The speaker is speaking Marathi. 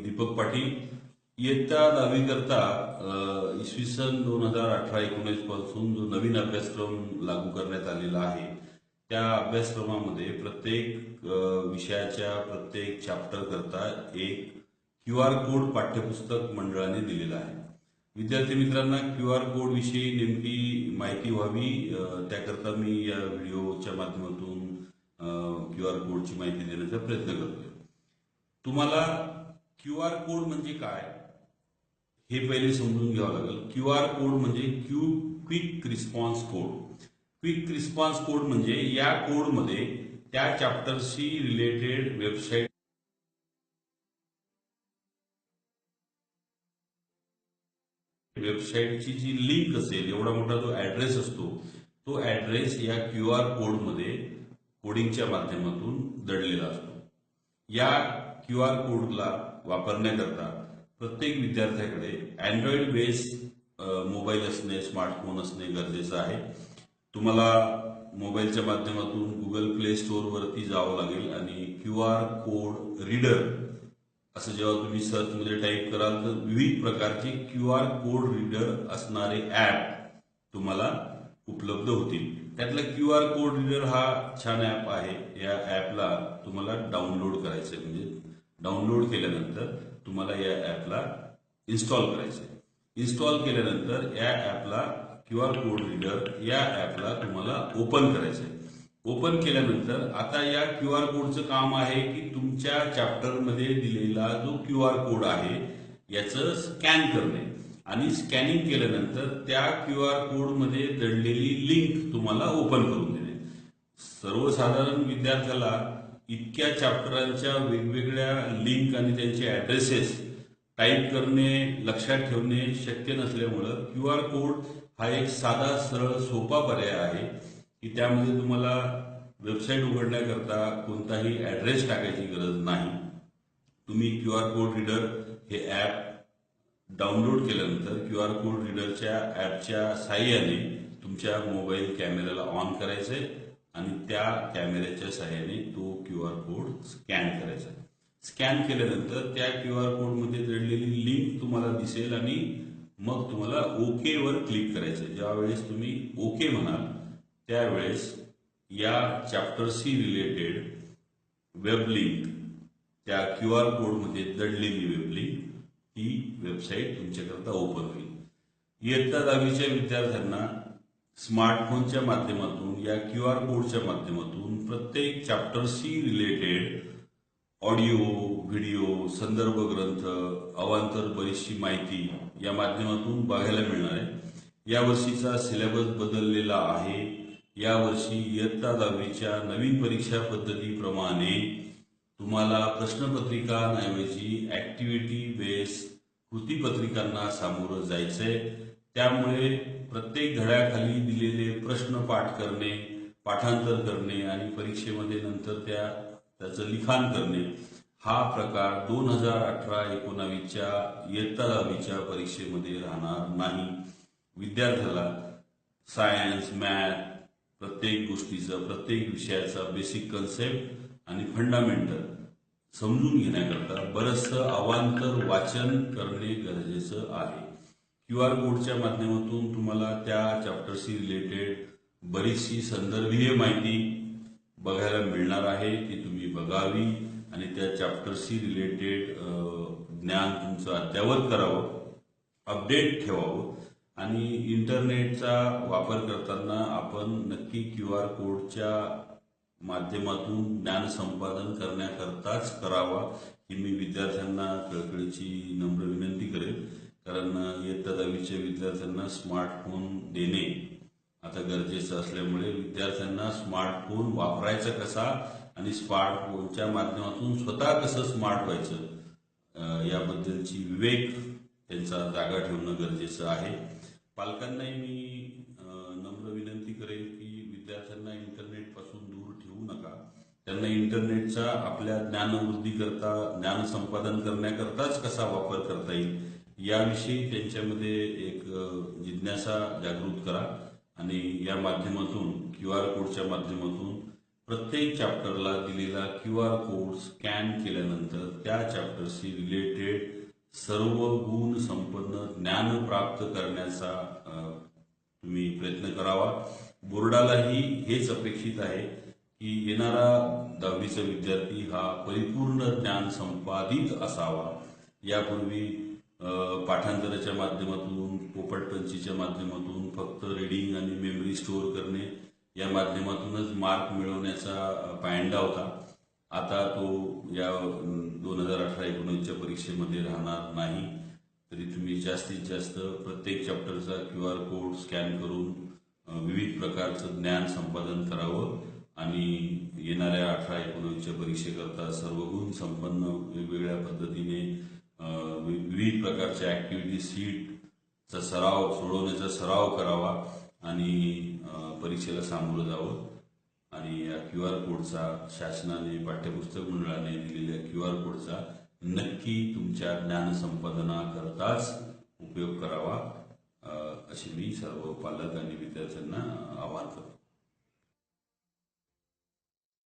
दीपक पाटील. इयत्ता 10वी करता इसवी सन 2018-19 पासून जो नवीन अभ्यासक्रम लागू करण्यात आलेला आहे त्या अभ्यासक्रमामध्ये प्रत्येक विषयाच्या प्रत्येक चॅप्टर करता एक QR कोड पाठ्यपुस्तक मंडळाने दिलेला आहे. विद्यार्थी मित्रांना QR कोड विषयी नेमकी माहिती व्हावी त्याकरता मी या व्हिडिओच्या माध्यमातून QR कोडची माहिती देण्याचा प्रयत्न करतोय. तुम्हाला QR कोड म्हणजे काय हे पहिले समजून घ्यावं लागेल. QR कोड म्हणजे quick response code. Quick response code म्हणजे या कोडमध्ये त्या चॅप्टरशी रिलेटेड वेबसाईटची जी लिंक असेल, एवढा मोठा जो ऍड्रेस असतो, तो ऍड्रेस या QR कोडमध्ये कोडिंगच्या माध्यमातून दडलेला असतो. या QR कोडला वापरण्याकरता प्रत्येक विद्यार्थ्याकडे अँड्रॉइड बेस्ड मोबाईल असणे, स्मार्टफोन असणे गरजेचं आहे. तुम्हाला मोबाईलच्या माध्यमातून गुगल प्ले स्टोअरवरती जावं लागेल आणि QR कोड रीडर असं जेव्हा तुम्ही सर्चमध्ये टाईप कराल तर विविध प्रकारचे QR कोड रीडर असणारे ऍप तुम्हाला उपलब्ध होतील. त्यातला QR कोड रीडर हा छान ऍप आहे. या ऍपला तुम्हाला डाउनलोड करायचं आहे. म्हणजे डाउनलोड केल्यानंतर तुम्हाला या ऍपला इन्स्टॉल करायचं आहे. इन्स्टॉल केल्यानंतर या ऍपला QR कोड रीडर या ऍपला तुम्हाला ओपन करायचं आहे. ओपन केल्यानंतर आता या QR कोडचं काम आहे की तुमच्या चॅप्टरमध्ये दिलेला जो QR कोड आहे याचं स्कॅन करणे आणि स्कॅनिंग केल्यानंतर त्या QR कोडमध्ये दडलेली लिंक तुम्हाला ओपन करून देणे. सर्वसाधारण विद्यार्थ्याला इतक्या चॅप्टरांच्या वेगवेगळ्या लिंक आणि त्यांचे ऍड्रेसेस टाईप करणे, लक्षात ठेवणे शक्य नसल्यामुळं QR कोड हा एक साधा, सरळ, सोपा पर्याय आहे की त्यामध्ये तुम्हाला वेबसाईट उघडण्याकरता कोणताही ऍड्रेस टाकायची गरज नाही. तुम्ही QR कोड रीडर हे ऍप डाउनलोड केल्यानंतर QR कोड रीडरच्या ऍपच्या साहाय्याने तुमच्या मोबाईल कॅमेऱ्याला ऑन करायचंय आणि त्या कॅमेऱ्याच्या साहाय्याने तो QR कोड स्कॅन करायचा. स्कॅन केल्यानंतर त्या QR कोडमध्ये दडलेली लिंक तुम्हाला दिसेल आणि मग तुम्हाला ओके वर क्लिक करायचं. ज्या वेळेस तुम्ही ओके म्हणाल त्यावेळेस या चॅप्टरशी रिलेटेड वेब लिंक, त्या QR कोडमध्ये दडलेली वेब लिंक, ही वेबसाईट तुमच्याकरता ओपन होईल. इयत्ता 10वीच्या विद्यार्थ्यांना स्मार्टफोनच्या माध्यमातून या QR कोडच्या माध्यमातून प्रत्येक चॅप्टरशी रिलेटेड ऑडिओ, व्हिडिओ, संदर्भ ग्रंथ, अवांतर बरीचशी माहिती या माध्यमातून बघायला मिळणार आहे. या वर्षीचा सिलेबस बदललेला आहे. या वर्षी इयत्ता 10वीच्या नवीन परीक्षा पद्धतीप्रमाणे तुम्हाला प्रश्नपत्रिकांऐवजी ऍक्टिव्हिटी बेस्ड कृतीपत्रिकांना सामोरं जायचंय. त्यामुळे प्रत्येक धड्याखाली दिलेले प्रश्न पाठ करणे, पाठांतर करणे आणि परीक्षेमध्ये नंतर त्याचं लिखाण करणे हा प्रकार 2018-19च्या इयत्ता 10वीच्या परीक्षेमध्ये राहणार नाही. विद्यार्थ्याला सायन्स, मॅथ, प्रत्येक गोष्टीचं, प्रत्येक विषयाचा बेसिक कन्सेप्ट आणि फंडामेंटल समजून घेण्याकरता बरंचसं अवांतर वाचन करणे गरजेचं आहे. QR कोडच्या माध्यमातून तुम्हाला त्या चॅप्टरशी रिलेटेड बरीचशी संदर्भीय माहिती बघायला मिळणार आहे. ती तुम्ही बघावी आणि त्या चॅप्टरशी रिलेटेड ज्ञान तुमचं अद्यावत करावं, अपडेट ठेवावं आणि इंटरनेटचा वापर करताना आपण नक्की QR कोडच्या माध्यमातून ज्ञान संपादन करण्याकरताच करावा ही मी विद्यार्थ्यांना कळकळीची नम्र विनंती करेन. कारण इयत्ता 10वीच्या विद्यार्थ्यांना स्मार्टफोन देणे आता गरजेचं असल्यामुळे विद्यार्थ्यांना स्मार्टफोन वापरायचा कसा आणि स्मार्टफोनच्या माध्यमातून स्वतः कसं स्मार्ट व्हायचं याबद्दलची विवेक त्यांचा जागा ठेवणं गरजेचं आहे. पालकांनाही मी नम्र विनंती करेन की विद्यार्थ्यांना इंटरनेटपासून दूर ठेवू नका. त्यांना इंटरनेटचा आपल्या ज्ञानवृद्धी करता, ज्ञान संपादन करण्याकरताच कसा वापर करता येईल याविषयी त्यांच्यामध्ये एक जिज्ञासा जागृत करा आणि या माध्यमातून QR कोडच्या माध्यमातून प्रत्येक चॅप्टरला दिलेला QR कोड स्कॅन केल्यानंतर त्या चॅप्टरशी रिलेटेड सर्व गुण संपन्न ज्ञान प्राप्त करण्याचा तुम्ही प्रयत्न करावा. बोर्डालाही हेच अपेक्षित आहे की येणारा 10वीचा विद्यार्थी हा परिपूर्ण ज्ञान संपादित असावा. यापूर्वी पाठांतराच्या माध्यमातून, पोपटपंचीच्या माध्यमातून फक्त रीडिंग आणि मेमरी स्टोअर करणे या माध्यमातूनच मार्क मिळवण्याचा पायंडा होता. आता तो या 2018-19च्या परीक्षेमध्ये राहणार नाही. तरी तुम्ही जास्तीत जास्त प्रत्येक चॅप्टरचा QR कोड स्कॅन करून विविध प्रकारचं ज्ञान संपादन करावं आणि येणाऱ्या 18-19च्या परीक्षेकरता सर्व गुण संपन्न वेगवेगळ्या पद्धतीने विविध प्रकारच्या ऍक्टिव्हिटी सीटचा सोडवण्याचा सराव करावा आणि परीक्षेला सामोरं जावं. आणि या QR कोडचा शासनाने, पाठ्यपुस्तक मंडळाने दिलेल्या QR कोडचा नक्की तुमच्या ज्ञान संपादनाकरताच उपयोग करावा, अशी मी सर्व पालक आणि विद्यार्थ्यांना आवाहन करतो.